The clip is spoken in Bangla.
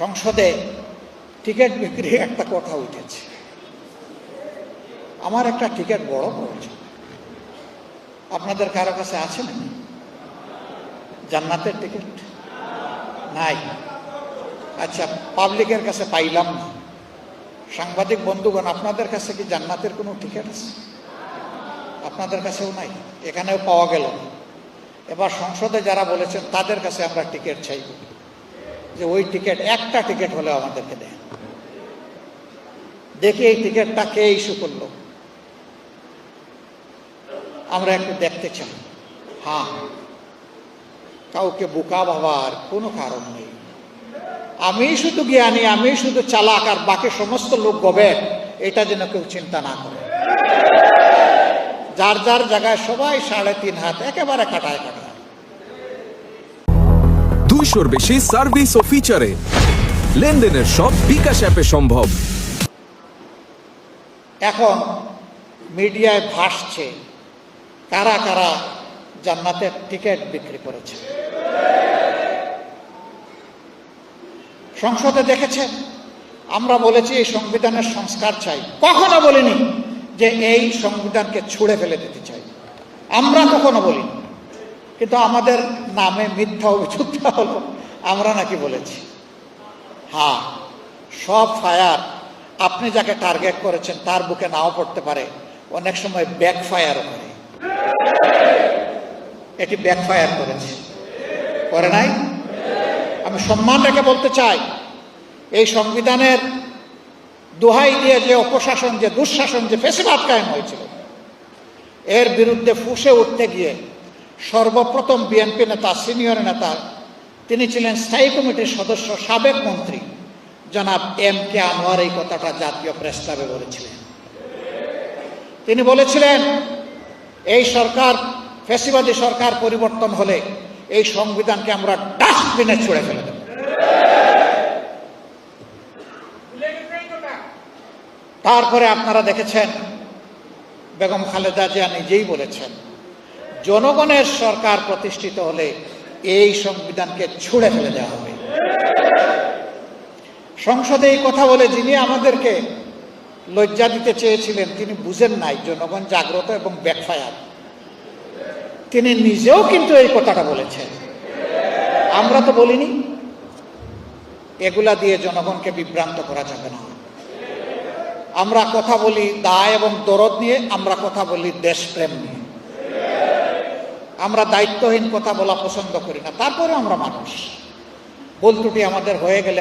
সংসদে টিকিট বিক্রির একটা কথা উঠেছে। আমার একটা টিকিট বড় প্রয়োজন। আপনাদের কারো কাছে আছে না? জান্নাতের টিকিট নাই? আচ্ছা, পাবলিকের কাছে পাইলাম না। সাংবাদিক বন্ধুগণ, আপনাদের কাছে কি জান্নাতের কোনো টিকিট আছে? আপনাদের কাছেও নাই, এখানেও পাওয়া গেল না। এবার সংসদে যারা বলেছেন তাদের কাছে আমরা টিকিট চাইব, যে ওই টিকিট, একটা টিকিট হলেও আমাদেরকে দেন। দেখি এই টিকিটটা কে ইস্যু করলো, আমরা একটু দেখতে চাই। হ্যাঁ, কাউকে বোকা ভাবার কোনো কারণ নেই। আমি শুধু জ্ঞানী, আমি শুধু চালাক, আর বাকি সমস্ত লোক গবেট, এটা যেন কেউ চিন্তা না করে। যার যার জায়গায় সবাই 3.5 হাত একেবারে কাটায় কাটায়। 200-র বেশি সার্ভিস ও ফিচারে লেনদেনের সব বিকাশ অ্যাপে সম্ভব। এখন মিডিয়ায় ভাসছে কারা কারা জান্নাতের টিকিট বিক্রি করেছে। সংসদে দেখেছেন, আমরা বলেছি এই সংবিধানের সংস্কার চাই, কখনো বলিনি যে এই সংবিধানকে ছুঁড়ে ফেলে দিতে চাই, আমরা কখনো বলিনি। কিন্তু আমাদের নামে মিথ্যা অভিযোগটা হলো আমরা নাকি বলেছি। হ্যাঁ, সব ফায়ার আপনি যাকে টার্গেট করেছেন তার বুকে নাও পড়তে পারে, অনেক সময় ব্যাকফায়ারও করে। এটি ব্যাকফায়ার করেছে, করে নাই? আমি সম্মান রেখে বলতে চাই, এই সংবিধানের দোহাই দিয়ে যে অপশাসন, যে দুঃশাসন, যে ফ্যাসিবাদ কায়েম হয়েছিল, এর বিরুদ্ধে ফুঁসে উঠতে গিয়ে সর্বপ্রথম বিএনপি নেতা, সিনিয়র নেতা, তিনি ছিলেন স্থায়ী কমিটির সদস্য, সাবেক মন্ত্রী জনাব M.K. আনোয়ার এই কথাটা জাতীয় প্রেস ক্লাবে বলেছিলেন। তিনি বলেছিলেন, এই সরকার, ফ্যাসিবাদী সরকার পরিবর্তন হলে এই সংবিধানকে আমরা ডাস্টবিনে ছুঁড়ে ফেলে দেব। তারপরে আপনারা দেখেছেন, বেগম খালেদা জিয়া নিজেই বলেছেন, জনগণের সরকার প্রতিষ্ঠিত হলে এই সংবিধানকে ছুঁড়ে ফেলে দেওয়া হবে। সংসদে এই কথা বলে যিনি আমাদেরকে লজ্জা দিতে চেয়েছিলেন, তিনি বুঝেন নাই জনগণ জাগ্রত এবং ব্যাকফায়ার। তিনি নিজেও কিন্তু এই কথাটা বলেছেন, আমরা তো বলিনি। এগুলা দিয়ে জনগণকে বিভ্রান্ত করা যাবে না। আমরা কথা বলি দায় এবং দরদ নিয়ে, আমরা কথা বলি দেশপ্রেম নিয়ে। আমরা দায়িত্বহীন কথা বলা পছন্দ করি না। তারপরে আমরা মানুষ, ভুল ত্রুটি আমাদের হয়ে গেলে